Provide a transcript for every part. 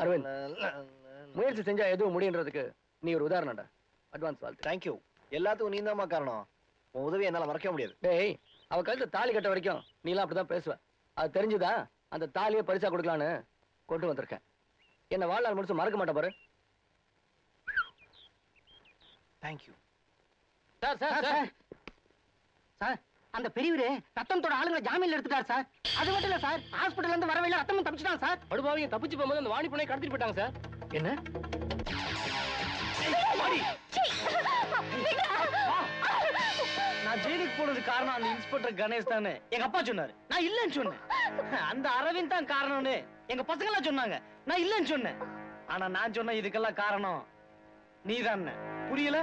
அரவிந்த், முயற்சி செஞ்சா எதுவும் முடியுன்றதுக்கு நீ ஒரு உதாரணம்டா. அட்வான்ஸ் வாழ்த்து. தேங்க்யூ. எல்லாத்துக்கும் நீ தான்மா காரணம். உன் உதவி என்னால மறக்க முடியாது. டேய், அவ கழுத்து தாலி கட்ட வரைக்கும் நீலாம் அப்படிதான் பேசுவ. அது தெரிஞ்சுதா அந்த தாலியை பரிசா கொடுக்கலான்னு கொண்டு வந்திருக்கேன். என்ன வாழ்நாள் முடிச்சு மறக்க மாட்டேன் பாரு. Thank you. Sir sir sir sir, அந்த பெரியவரு ரத்தத்தோட ஆளுங்களை ஜாமீன்ல எடுத்துட்டார் சார். அது மட்டும் இல்ல சார், ஹாஸ்பிடல்ல இருந்து வரவே இல்ல, ரத்தமும் தப்பிச்சிட்டான் சார். படுபாவியும் தப்பிச்சு போகும்போது அந்த வாணி பொண்ணை கடத்திட்டு போயிட்டாங்க சார். என்ன? நான் ஜெயிலுக்கு போனது காரணம் அந்த இன்ஸ்பெக்டர் கணேஷ் தானே எங்க அப்பா சொன்னாரு. நான் இல்லன்னு சொன்னேன். அந்த அரவிந்த் தான் காரணம்னு எங்க பசங்க எல்லாம் சொன்னாங்க. நான் இல்லன்னு சொன்னேன். ஆனா நான் சொன்ன இதுக்கெல்லாம் காரணம் நீதான். புரியல?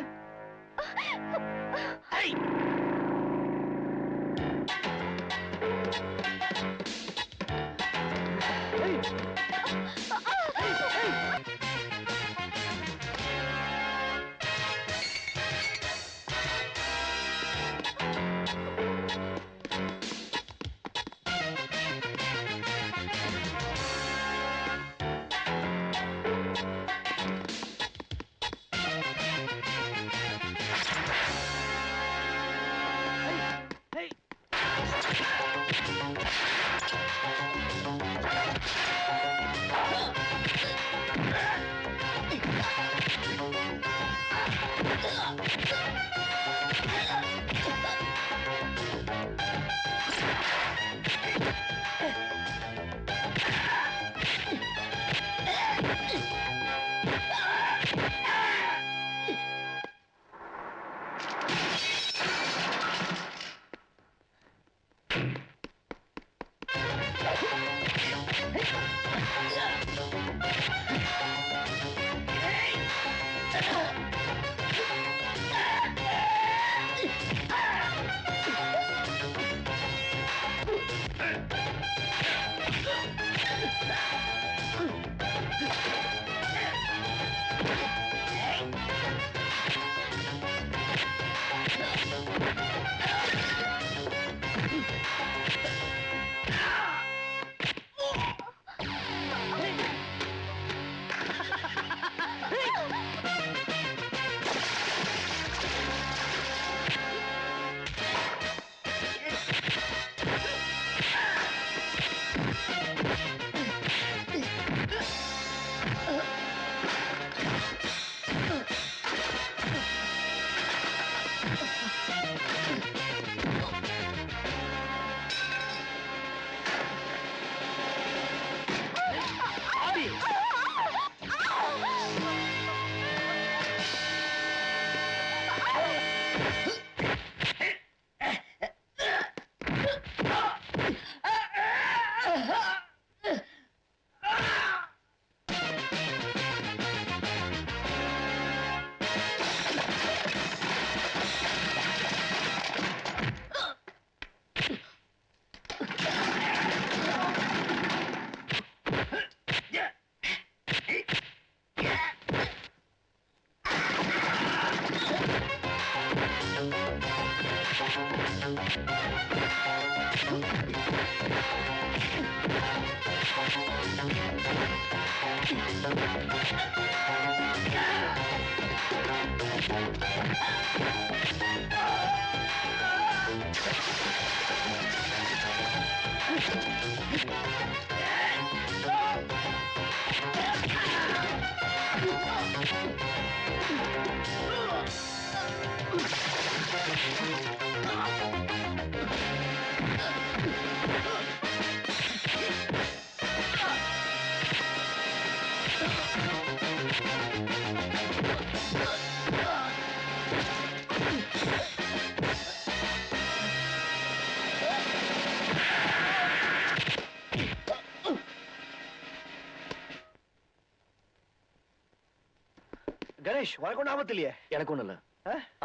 கணேஷ், உனக்கு ஒன்றும் ஆபத்து இல்லையே? எனக்கு ஒண்ணும் இல்ல.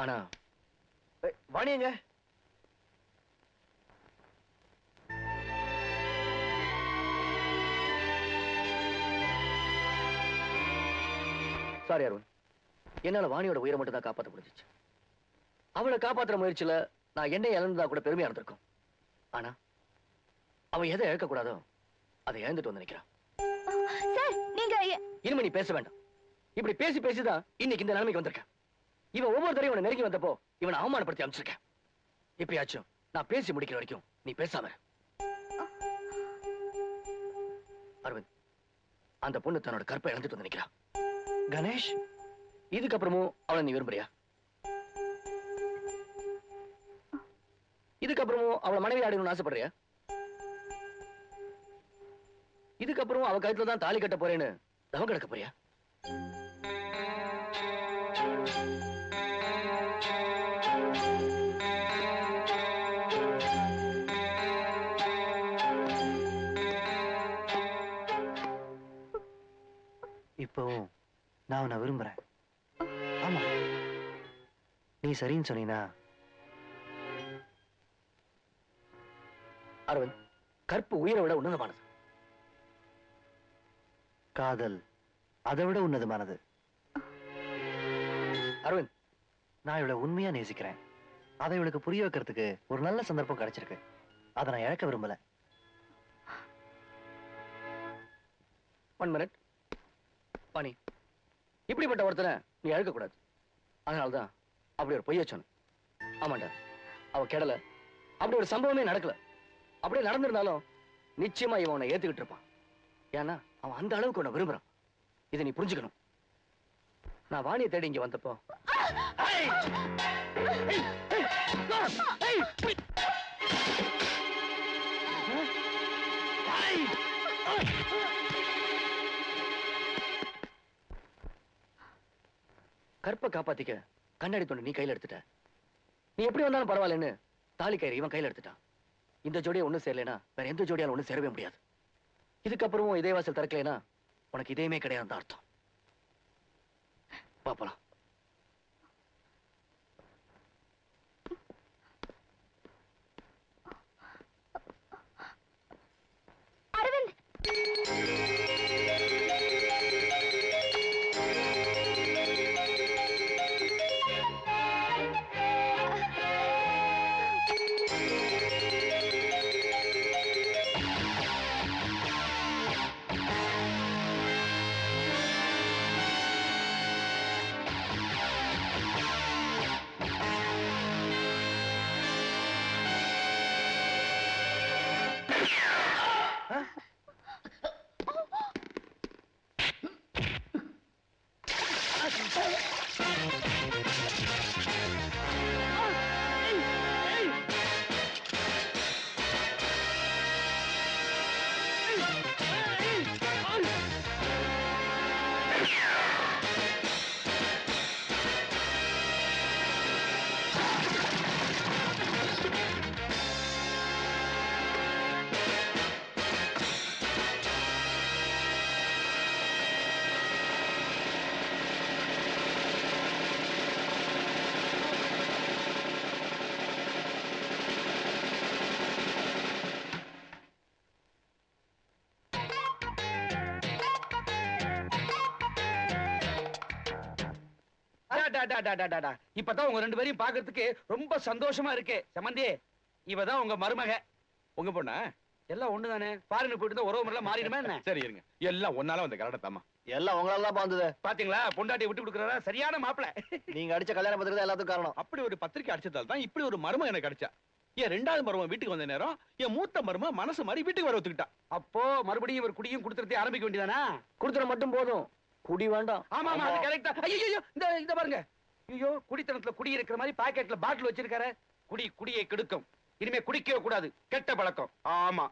ஆனா வாணி எங்க? சாரி அருண், என்னால வாணியோட உயிரை மட்டும் தான் காப்பாற்ற முடிஞ்சிச்சு. அவளை காப்பாற்றுற முயற்சியில நான் என்னை இழந்ததா கூட பெருமையா இருந்திருக்கும். ஆனா அவன் எதை இழக்க கூடாதோ அதை இழந்துட்டு வந்து நிக்கிறான். சார் நீங்க இனிமே நீ பேச வேண்டாம். இப்படி பேசி பேசிதான் இன்னைக்கு இந்த நிலைமைக்கு வந்திருக்கேன். இவன் ஒவ்வொரு தடவையும் உன்னை நெருங்கி வந்தப்போ இவனை அவமானப்படுத்தி அனுப்பிச்சிருக்கேன். இப்பயாச்சும் நான் பேசி முடிக்கிற வரைக்கும் நீ பேசாம இரு. அரவிந்த், அந்த பொண்ணு தன்னோட கற்பை இழந்துட்டு வந்து நிக்கிறா. கணேஷ், இதுக்கப்புறமும் அவளை நீ விரும்புறியா? இதுக்கப்புறமும் அவளை மனைவி ஆடணும்னு ஆசைப்படுறியா? இதுக்கப்புறம் அவ கழுத்துல தான் தாலி கட்ட போறேன்னு தவம் கிடக்க போறியா? இப்பவும் நான் உன்னை விரும்புறேன். ஆமா, நீ சரின்னு சொன்னீனா. அரவிந்த், கற்பு உயிரை விட உன்னதமானது. காதல் அதை விட உன்னதமானது. அரவிந்த், நான் இவளை உண்மையா நேசிக்கிறேன். அதை இவளுக்கு புரிய வைக்கிறதுக்கு ஒரு நல்ல சந்தர்ப்பம் கிடைச்சிருக்கு. அதை நான் இழக்க விரும்பல. 1 மினிட். பாணி, இப்படிப்பட்ட ஒருத்தனை நீ அழுக்க கூடாது. அதனால்தான் அப்படி ஒரு பொய்ய சொன்ன. ஆமாண்டா, அவ கெடல. அப்படி ஒரு சம்பவமே நடக்கல. அப்படியே நடந்திருந்தாலும் நிச்சயமா இவன் உன்னை ஏத்துக்கிட்டு இருப்பான். ஏன்னா அவன் அந்த அளவுக்கு உன்னை விரும்புறான். இதை நீ புரிஞ்சுக்கணும். நான் வாணியை தேடி இங்க வந்தப்போ கற்பை காப்பாத்திக்க கண்ணாடி தொண்டு நீ கையில எடுத்துட்ட. நீ எப்படி வந்தாலும் பரவாயில்லன்னு தாலி கயிறு இவன் கையில எடுத்துட்டான். இந்த ஜோடியை ஒண்ணு சேரலைன்னா வேற எந்த ஜோடியால ஒண்ணு சேரவே முடியாது. இதுக்கப்புறமும் இதே வாசல் திறக்கலைன்னா உனக்கு இதயமே கிடையாது அர்த்தம். பாப்பலாம். அரவிந்த், இப்பதான் உங்க 2 பேரையும் பாக்குறதுக்கு ரொம்ப சந்தோஷமா இருக்கு. சம்பந்தி, இவதான் உங்க மருமக. உங்க பொண்ணா? எல்லாம் ஒண்ணுதானே. ஃபாரின் போயிட்டு உறவு முறையில மாறிடுமா என்ன? சரி இருங்க, எல்லாம் ஒன்னால வந்த கரடத்தாமா. எல்லாம் உங்களால தான் பாந்தது. பாத்தீங்களா, பொண்டாட்டியை விட்டு கொடுக்கறா சரியான மாப்பிள. நீங்க அடிச்ச கல்யாண பத்திரிக்கை தான் எல்லாத்துக்கும் காரணம். அப்படி ஒரு பத்திரிக்கை அடிச்சதால தான் இப்படி ஒரு மருமக எனக்கு கிடைச்சா. என் 2வது மருமக வீட்டுக்கு வந்த நேரம் என் மூத்த மருமக மனசு மாதிரி வீட்டுக்கு வர ஒத்துக்கிட்டா. அப்போ மறுபடியும் இவர் குடியும் கொடுத்துறதே ஆரம்பிக்க வேண்டியதானா? கொடுத்துட மட்டும் போதும், குடி வேண்டாம். ஆமா ஆமா, அது கரெக்டா. ஐயோ, இந்த பாருங்க. ஐயோ, குடித்தனத்துல குடி இருக்கிற மாதிரி பாக்கெட்ல பாட்டில் வச்சிருக்காரு. குடியை கெடுக்கும். இனிமே குடிக்கவே கூடாது, கெட்ட பழக்கம். ஆமா.